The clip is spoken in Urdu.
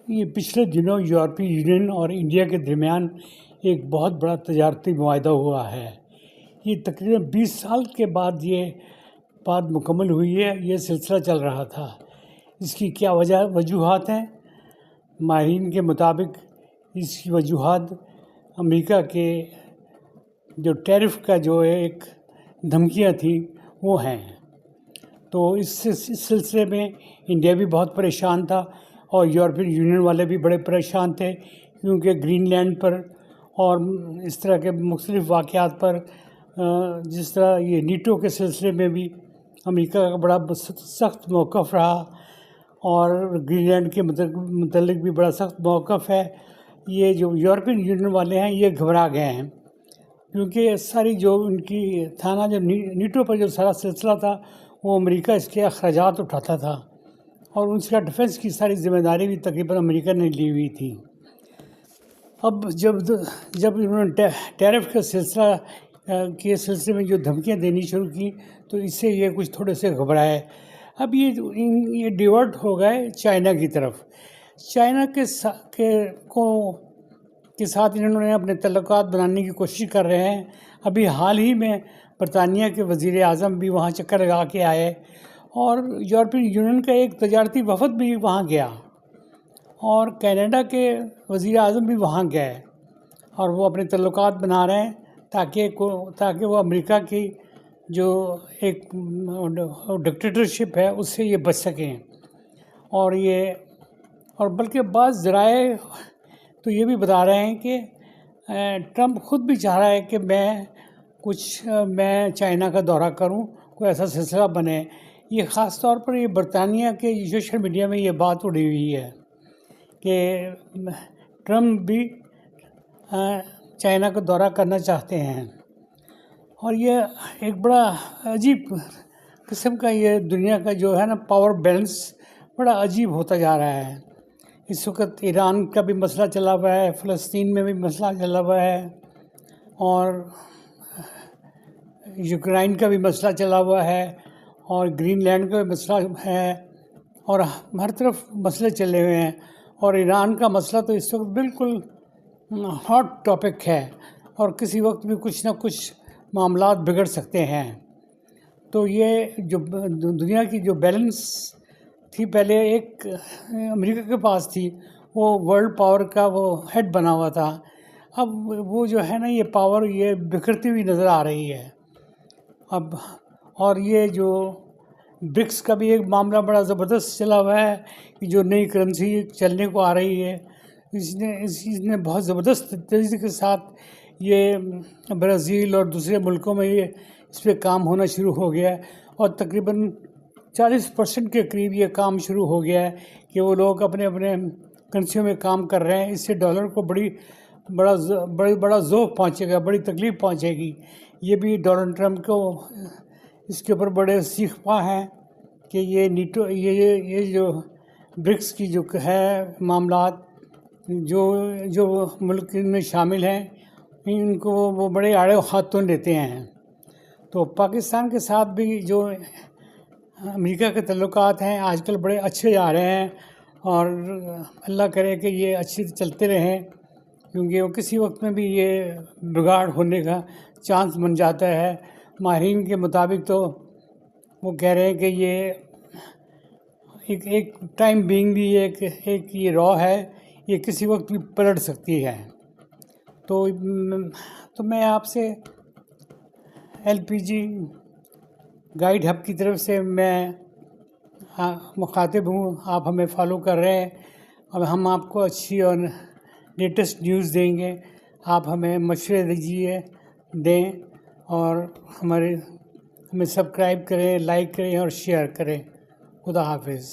یہ پچھلے دنوں یورپی یونین اور انڈیا کے درمیان ایک بہت بڑا تجارتی معاہدہ ہوا ہے۔ یہ تقریباً 20 سال کے بعد یہ بات مکمل ہوئی ہے۔ یہ سلسلہ چل رہا تھا۔ اس کی کیا وجوہات ہیں؟ ماہرین کے مطابق اس کی وجوہات امریکہ کے جو ٹیرف کا جو ایک دھمکیاں تھیں وہ ہیں۔ تو اس سلسلے میں انڈیا بھی بہت پریشان تھا اور یورپین یونین والے بھی بڑے پریشان تھے، کیونکہ گرین لینڈ پر اور اس طرح کے مختلف واقعات پر جس طرح یہ نیٹو کے سلسلے میں بھی امریکہ کا بڑا سخت موقف رہا اور گرین لینڈ کے متعلق بھی بڑا سخت موقف ہے۔ یہ جو یورپین یونین والے ہیں یہ گھبرا گئے ہیں، کیونکہ ساری جو ان کی تھا نا، جو نیٹو پر جو سارا سلسلہ تھا وہ امریکہ اس کے اخراجات اٹھاتا تھا اور اس کا ڈیفنس کی ساری ذمہ داری بھی تقریباً امریکہ نے لی ہوئی تھی۔ اب جب انہوں نے ٹیرف کے سلسلے میں جو دھمکیاں دینی شروع کی تو اس سے یہ کچھ تھوڑے سے گھبرائے۔ اب یہ ڈیورٹ ہو گئے چائنا کی طرف۔ چائنا کے ساتھ انہوں نے اپنے تعلقات بنانے کی کوشش کر رہے ہیں۔ ابھی حال ہی میں برطانیہ کے وزیر اعظم بھی وہاں چکر لگا کے آئے اور یورپین یونین کا ایک تجارتی وفد بھی وہاں گیا اور کینیڈا کے وزیر اعظم بھی وہاں گئے اور وہ اپنے تعلقات بنا رہے ہیں تاکہ وہ امریکہ کی جو ایک ڈکٹیٹرشپ ہے اس سے یہ بچ سکیں۔ اور بلکہ بعض ذرائع تو یہ بھی بتا رہے ہیں کہ ٹرمپ خود بھی چاہ رہا ہے کہ میں چائنا کا دورہ کروں، کوئی ایسا سلسلہ بنے۔ یہ خاص طور پر یہ برطانیہ کے سوشل میڈیا میں یہ بات اڑی ہوئی ہے کہ ٹرمپ بھی چائنا کا دورہ کرنا چاہتے ہیں، اور یہ ایک بڑا عجیب قسم کا یہ دنیا کا جو ہے نا پاور بیلنس بڑا عجیب ہوتا جا رہا ہے۔ اس وقت ایران کا بھی مسئلہ چلا ہوا ہے، فلسطین میں بھی مسئلہ چلا ہوا ہے اور یوکرائن کا بھی مسئلہ چلا ہوا ہے اور گرین لینڈ کا بھی مسئلہ ہے اور ہر طرف مسئلے چلے ہوئے ہیں، اور ایران کا مسئلہ تو اس وقت بالکل ہاٹ ٹاپک ہے اور کسی وقت بھی کچھ نہ کچھ معاملات بگڑ سکتے ہیں۔ تو یہ جو دنیا کی جو بیلنس تھی پہلے ایک امریکہ کے پاس تھی، وہ ورلڈ پاور کا وہ ہیڈ بنا ہوا تھا۔ اب وہ جو ہے نا یہ پاور یہ بکھرتی ہوئی نظر آ رہی ہے اب، اور یہ جو برکس کا بھی ایک معاملہ بڑا زبردست چلا ہوا ہے کہ جو نئی کرنسی چلنے کو آ رہی ہے، اس نے بہت زبردست طریقے کے ساتھ یہ برازیل اور دوسرے ملکوں میں یہ اس پہ کام ہونا شروع ہو گیا ہے اور تقریباً 40% کے قریب یہ کام شروع ہو گیا ہے کہ وہ لوگ اپنے کرنسیوں میں کام کر رہے ہیں۔ اس سے ڈالر کو بڑا ذوق پہنچے گا، بڑی تکلیف پہنچے گی۔ یہ بھی ڈونلڈ ٹرمپ کو اس کے اوپر بڑے سیکھ پا ہیں کہ یہ نیٹو یہ جو برکس کی جو ہے معاملات جو ملک ان میں شامل ہیں ان کو وہ بڑے آڑے ہاتھوں لیتے ہیں۔ تو پاکستان کے ساتھ بھی جو امریکہ کے تعلقات ہیں آج کل بڑے اچھے جا رہے ہیں اور اللہ کرے کہ یہ اچھے چلتے رہیں، کیونکہ وہ کسی وقت میں بھی یہ بگاڑ ہونے کا چانس بن جاتا ہے۔ ماہرین کے مطابق تو وہ کہہ رہے ہیں کہ یہ ایک ٹائم بینگ بھی ایک یہ را ہے، یہ کسی وقت بھی پلٹ سکتی ہے۔ تو میں آپ سے LPG گائیڈ ہب کی طرف سے میں مخاطب ہوں، آپ ہمیں فالو کر رہے ہیں، اب ہم آپ کو اچھی اور لیٹسٹ نیوز دیں گے۔ آپ ہمیں مشورے دیں اور ہمیں سبسکرائب کریں، لائک کریں اور شیئر کریں۔ خدا حافظ۔